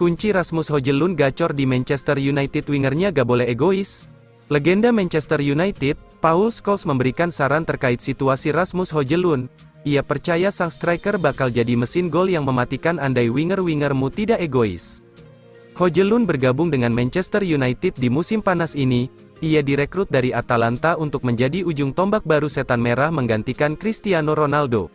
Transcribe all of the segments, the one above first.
Kunci Rasmus Højlund gacor di Manchester United. Wingernya gak boleh egois. Legenda Manchester United, Paul Scholes memberikan saran terkait situasi Rasmus Højlund. Ia percaya sang striker bakal jadi mesin gol yang mematikan andai winger-wingermu tidak egois. Højlund bergabung dengan Manchester United di musim panas ini. Ia direkrut dari Atalanta untuk menjadi ujung tombak baru setan merah menggantikan Cristiano Ronaldo.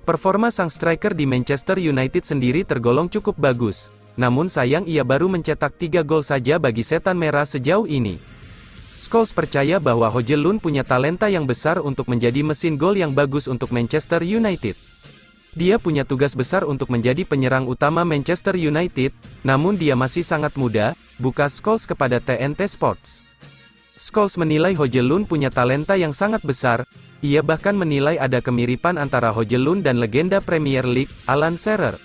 Performa sang striker di Manchester United sendiri tergolong cukup bagus. Namun sayang ia baru mencetak 3 gol saja bagi setan merah sejauh ini. Scholes percaya bahwa Højlund punya talenta yang besar untuk menjadi mesin gol yang bagus untuk Manchester United. Dia punya tugas besar untuk menjadi penyerang utama Manchester United, namun dia masih sangat muda, buka Scholes kepada TNT Sports. Scholes menilai Højlund punya talenta yang sangat besar. Ia bahkan menilai ada kemiripan antara Højlund dan legenda Premier League, Alan Shearer.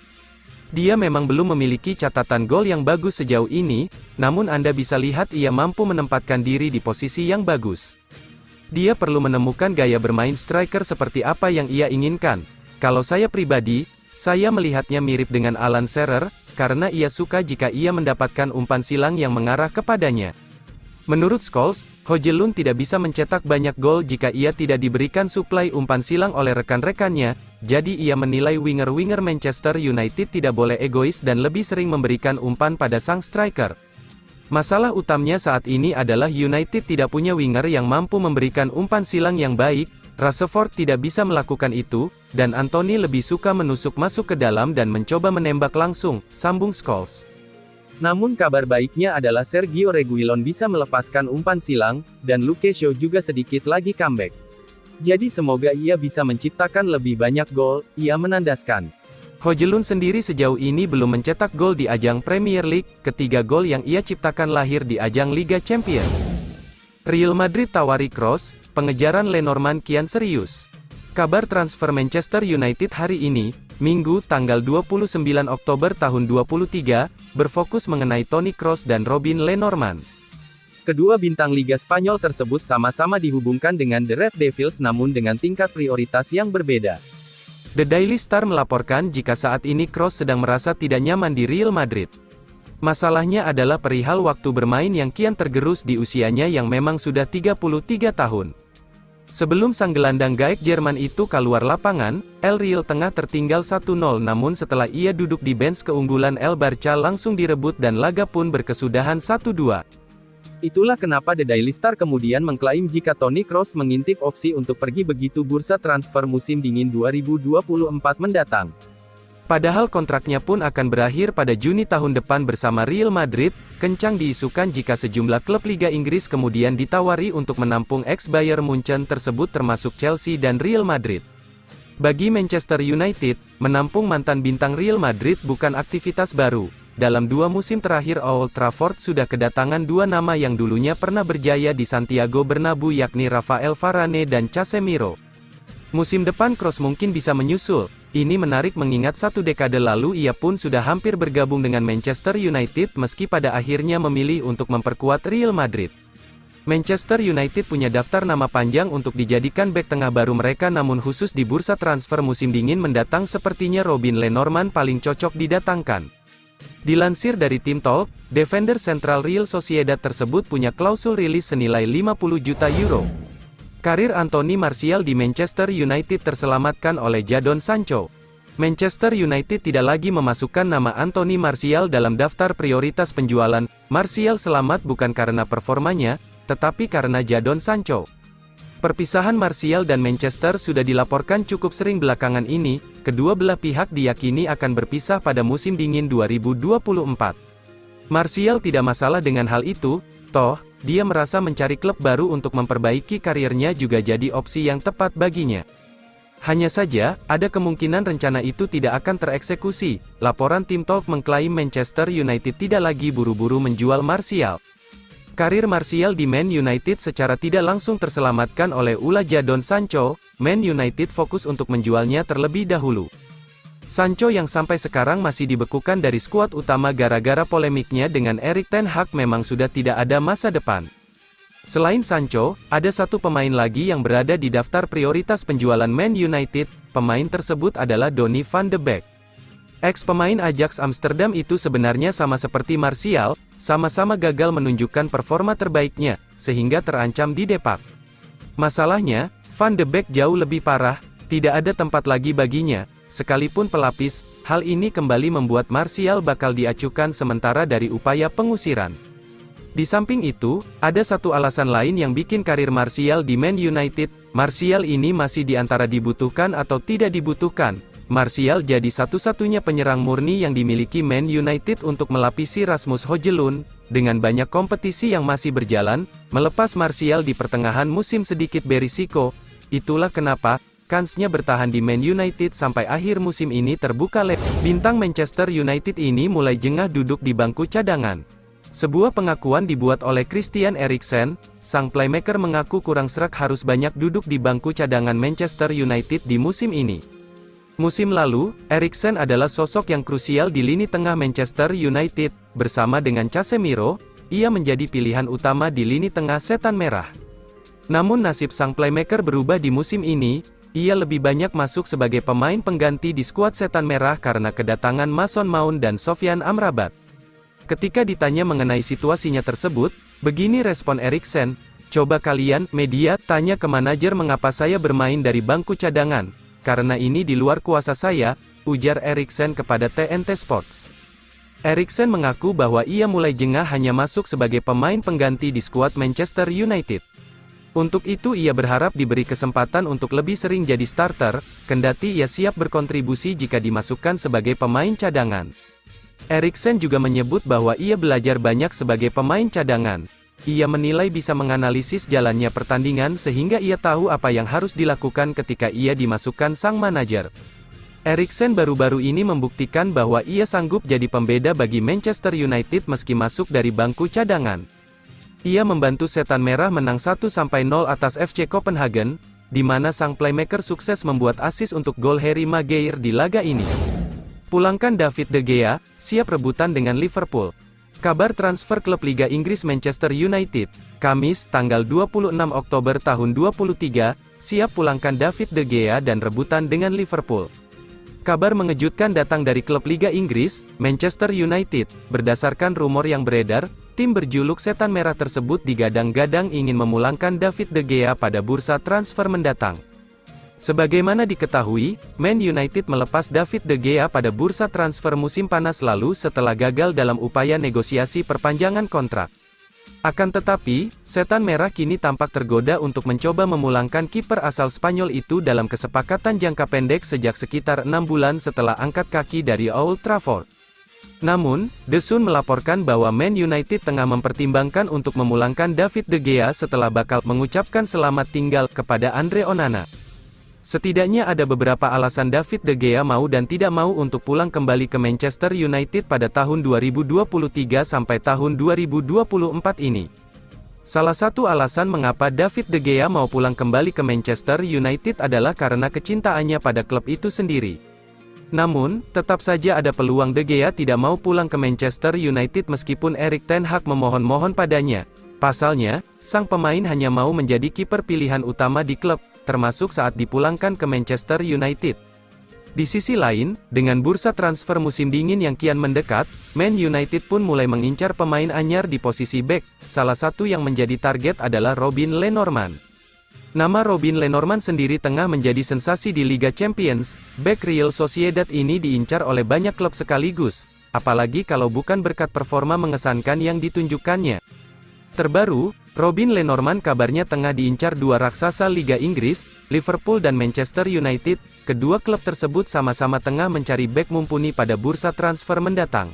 Dia memang belum memiliki catatan gol yang bagus sejauh ini, namun Anda bisa lihat ia mampu menempatkan diri di posisi yang bagus. Dia perlu menemukan gaya bermain striker seperti apa yang ia inginkan. Kalau saya pribadi, saya melihatnya mirip dengan Alan Shearer, karena ia suka jika ia mendapatkan umpan silang yang mengarah kepadanya. Menurut Scholes, Højlund tidak bisa mencetak banyak gol jika ia tidak diberikan suplai umpan silang oleh rekan-rekannya, jadi ia menilai winger-winger Manchester United tidak boleh egois dan lebih sering memberikan umpan pada sang striker. Masalah utamanya saat ini adalah United tidak punya winger yang mampu memberikan umpan silang yang baik. Rashford tidak bisa melakukan itu, dan Anthony lebih suka menusuk masuk ke dalam dan mencoba menembak langsung, sambung Scholes. Namun kabar baiknya adalah Sergio Reguilon bisa melepaskan umpan silang, dan Luke Shaw juga sedikit lagi comeback. Jadi semoga ia bisa menciptakan lebih banyak gol, ia menandaskan. Højlund sendiri sejauh ini belum mencetak gol di ajang Premier League, ketiga gol yang ia ciptakan lahir di ajang Liga Champions. Real Madrid tawari Kroos, pengejaran Lenormand kian serius. Kabar transfer Manchester United hari ini, Minggu, tanggal 29 Oktober tahun 2023, berfokus mengenai Toni Kroos dan Robin Lenormand. Kedua bintang Liga Spanyol tersebut sama-sama dihubungkan dengan The Red Devils namun dengan tingkat prioritas yang berbeda. The Daily Star melaporkan jika saat ini Kroos sedang merasa tidak nyaman di Real Madrid. Masalahnya adalah perihal waktu bermain yang kian tergerus di usianya yang memang sudah 33 tahun. Sebelum sang gelandang gaek Jerman itu keluar lapangan, El Real tengah tertinggal 1-0 namun setelah ia duduk di bench keunggulan El Barca langsung direbut dan laga pun berkesudahan 1-2. Itulah kenapa The Daily Star kemudian mengklaim jika Toni Kroos mengintip opsi untuk pergi begitu bursa transfer musim dingin 2024 mendatang. Padahal kontraknya pun akan berakhir pada Juni tahun depan bersama Real Madrid. Kencang diisukan jika sejumlah klub Liga Inggris kemudian ditawari untuk menampung ex-Bayern Munchen tersebut termasuk Chelsea dan Real Madrid. Bagi Manchester United, menampung mantan bintang Real Madrid bukan aktivitas baru. Dalam 2 musim terakhir Old Trafford sudah kedatangan 2 nama yang dulunya pernah berjaya di Santiago Bernabeu yakni Rafael Varane dan Casemiro. Musim depan Kroos mungkin bisa menyusul. Ini menarik mengingat 1 dekade lalu ia pun sudah hampir bergabung dengan Manchester United meski pada akhirnya memilih untuk memperkuat Real Madrid. Manchester United punya daftar nama panjang untuk dijadikan bek tengah baru mereka namun khusus di bursa transfer musim dingin mendatang sepertinya Robin Lenormand paling cocok didatangkan. Dilansir dari Team Talk, defender sentral Real Sociedad tersebut punya klausul rilis senilai 50 juta euro. Karir Anthony Martial di Manchester United terselamatkan oleh Jadon Sancho. Manchester United tidak lagi memasukkan nama Anthony Martial dalam daftar prioritas penjualan. Martial selamat bukan karena performanya, tetapi karena Jadon Sancho. Perpisahan Martial dan Manchester sudah dilaporkan cukup sering belakangan ini. Kedua belah pihak diyakini akan berpisah pada musim dingin 2024. Martial tidak masalah dengan hal itu, toh dia merasa mencari klub baru untuk memperbaiki karirnya juga jadi opsi yang tepat baginya. Hanya saja, ada kemungkinan rencana itu tidak akan tereksekusi. Laporan Team Talk mengklaim Manchester United tidak lagi buru-buru menjual Martial. Karir Martial di Man United secara tidak langsung terselamatkan oleh ulah Jadon Sancho. Man United fokus untuk menjualnya terlebih dahulu. Sancho yang sampai sekarang masih dibekukan dari skuad utama gara-gara polemiknya dengan Erik ten Hag memang sudah tidak ada masa depan. Selain Sancho, ada 1 pemain lagi yang berada di daftar prioritas penjualan Man United. Pemain tersebut adalah Donny van de Beek. Ex-pemain Ajax Amsterdam itu sebenarnya sama seperti Martial, sama-sama gagal menunjukkan performa terbaiknya, sehingga terancam didepak. Masalahnya, Van de Beek jauh lebih parah, tidak ada tempat lagi baginya, sekalipun pelapis. Hal ini kembali membuat Martial bakal diacukan sementara dari upaya pengusiran. Di samping itu, ada satu alasan lain yang bikin karir Martial di Man United. Martial ini masih di antara dibutuhkan atau tidak dibutuhkan. Martial jadi satu-satunya penyerang murni yang dimiliki Man United untuk melapisi Rasmus Højlund. Dengan banyak kompetisi yang masih berjalan, melepas Martial di pertengahan musim sedikit berisiko. Itulah kenapa kansnya bertahan di Man United sampai akhir musim ini terbuka lebar. Bintang Manchester United ini mulai jengah duduk di bangku cadangan. Sebuah pengakuan dibuat oleh Christian Eriksen, sang playmaker mengaku kurang serak harus banyak duduk di bangku cadangan Manchester United di musim ini. Musim lalu, Eriksen adalah sosok yang krusial di lini tengah Manchester United. Bersama dengan Casemiro, ia menjadi pilihan utama di lini tengah setan merah. Namun nasib sang playmaker berubah di musim ini, ia lebih banyak masuk sebagai pemain pengganti di skuad setan merah karena kedatangan Mason Mount dan Sofyan Amrabat. Ketika ditanya mengenai situasinya tersebut, begini respon Eriksen, "Coba kalian, media, tanya ke manajer mengapa saya bermain dari bangku cadangan. Karena ini di luar kuasa saya," ujar Eriksen kepada TNT Sports. Eriksen mengaku bahwa ia mulai jengah hanya masuk sebagai pemain pengganti di skuad Manchester United. Untuk itu ia berharap diberi kesempatan untuk lebih sering jadi starter, kendati ia siap berkontribusi jika dimasukkan sebagai pemain cadangan. Eriksen juga menyebut bahwa ia belajar banyak sebagai pemain cadangan. Ia menilai bisa menganalisis jalannya pertandingan sehingga ia tahu apa yang harus dilakukan ketika ia dimasukkan sang manajer. Eriksen baru-baru ini membuktikan bahwa ia sanggup jadi pembeda bagi Manchester United meski masuk dari bangku cadangan. Ia membantu setan merah menang 1-0 atas FC Copenhagen, di mana sang playmaker sukses membuat assist untuk gol Harry Maguire di laga ini. Pulangkan David De Gea, siap rebutan dengan Liverpool. Kabar transfer klub Liga Inggris Manchester United, Kamis, tanggal 26 Oktober tahun 2023, siap pulangkan David De Gea dan rebutan dengan Liverpool. Kabar mengejutkan datang dari klub Liga Inggris, Manchester United. Berdasarkan rumor yang beredar, tim berjuluk Setan Merah tersebut digadang-gadang ingin memulangkan David De Gea pada bursa transfer mendatang. Sebagaimana diketahui, Man United melepas David De Gea pada bursa transfer musim panas lalu setelah gagal dalam upaya negosiasi perpanjangan kontrak. Akan tetapi, Setan Merah kini tampak tergoda untuk mencoba memulangkan kiper asal Spanyol itu dalam kesepakatan jangka pendek sejak sekitar 6 bulan setelah angkat kaki dari Old Trafford. Namun, The Sun melaporkan bahwa Man United tengah mempertimbangkan untuk memulangkan David De Gea setelah bakal mengucapkan selamat tinggal kepada Andre Onana. Setidaknya ada beberapa alasan David De Gea mau dan tidak mau untuk pulang kembali ke Manchester United pada tahun 2023 sampai tahun 2024 ini. Salah satu alasan mengapa David De Gea mau pulang kembali ke Manchester United adalah karena kecintaannya pada klub itu sendiri. Namun, tetap saja ada peluang De Gea tidak mau pulang ke Manchester United meskipun Erik ten Hag memohon-mohon padanya. Pasalnya, sang pemain hanya mau menjadi kiper pilihan utama di klub, termasuk saat dipulangkan ke Manchester United. Di sisi lain, dengan bursa transfer musim dingin yang kian mendekat, Man United pun mulai mengincar pemain anyar di posisi bek. Salah satu yang menjadi target adalah Robin Lenormand. Nama Robin Lenormand sendiri tengah menjadi sensasi di Liga Champions. Bek Real Sociedad ini diincar oleh banyak klub sekaligus, apalagi kalau bukan berkat performa mengesankan yang ditunjukkannya. Terbaru, Robin Lenormand kabarnya tengah diincar dua raksasa Liga Inggris, Liverpool dan Manchester United. Kedua klub tersebut sama-sama tengah mencari bek mumpuni pada bursa transfer mendatang.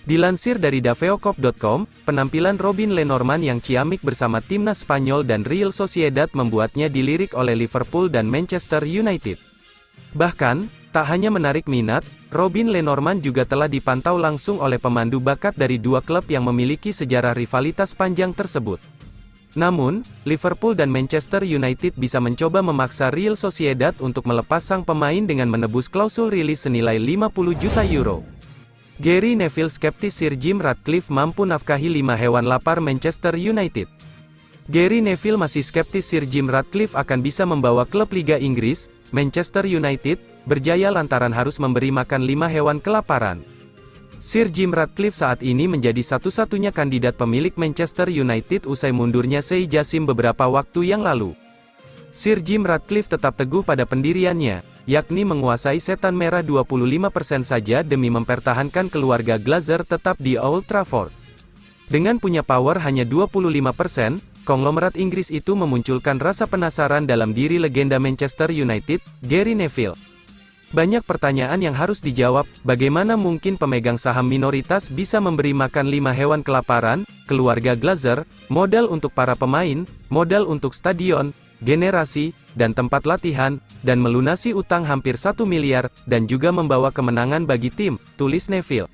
Dilansir dari daveocop.com, penampilan Robin Lenormand yang ciamik bersama timnas Spanyol dan Real Sociedad membuatnya dilirik oleh Liverpool dan Manchester United. Bahkan, tak hanya menarik minat, Robin Lenormand juga telah dipantau langsung oleh pemandu bakat dari dua klub yang memiliki sejarah rivalitas panjang tersebut. Namun, Liverpool dan Manchester United bisa mencoba memaksa Real Sociedad untuk melepas sang pemain dengan menebus klausul rilis senilai 50 juta euro. Gary Neville skeptis Sir Jim Ratcliffe mampu nafkahi 5 hewan lapar Manchester United. Gary Neville masih skeptis Sir Jim Ratcliffe akan bisa membawa klub Liga Inggris, Manchester United, berjaya lantaran harus memberi makan 5 hewan kelaparan. Sir Jim Ratcliffe saat ini menjadi satu-satunya kandidat pemilik Manchester United usai mundurnya Sheikh Jassim beberapa waktu yang lalu. Sir Jim Ratcliffe tetap teguh pada pendiriannya, yakni menguasai setan merah 25% saja demi mempertahankan keluarga Glazer tetap di Old Trafford. Dengan punya power hanya 25%, konglomerat Inggris itu memunculkan rasa penasaran dalam diri legenda Manchester United, Gary Neville. Banyak pertanyaan yang harus dijawab, bagaimana mungkin pemegang saham minoritas bisa memberi makan 5 hewan kelaparan, keluarga Glazer, modal untuk para pemain, modal untuk stadion, generasi, dan tempat latihan, dan melunasi utang hampir 1 miliar, dan juga membawa kemenangan bagi tim, tulis Neville.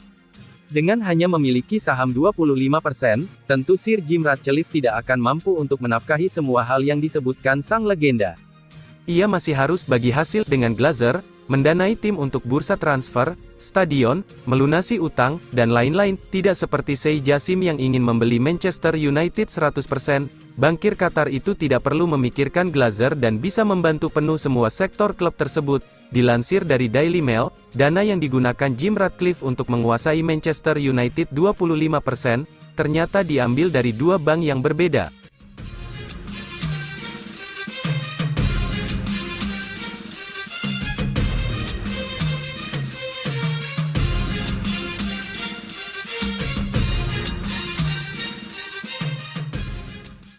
Dengan hanya memiliki saham 25%, tentu Sir Jim Ratcliffe tidak akan mampu untuk menafkahi semua hal yang disebutkan sang legenda. Ia masih harus bagi hasil dengan Glazer, mendanai tim untuk bursa transfer, stadion, melunasi utang, dan lain-lain, tidak seperti Sheikh Jassim yang ingin membeli Manchester United 100%, bankir Qatar itu tidak perlu memikirkan Glazer dan bisa membantu penuh semua sektor klub tersebut. Dilansir dari Daily Mail, dana yang digunakan Jim Ratcliffe untuk menguasai Manchester United 25%, ternyata diambil dari 2 bank yang berbeda.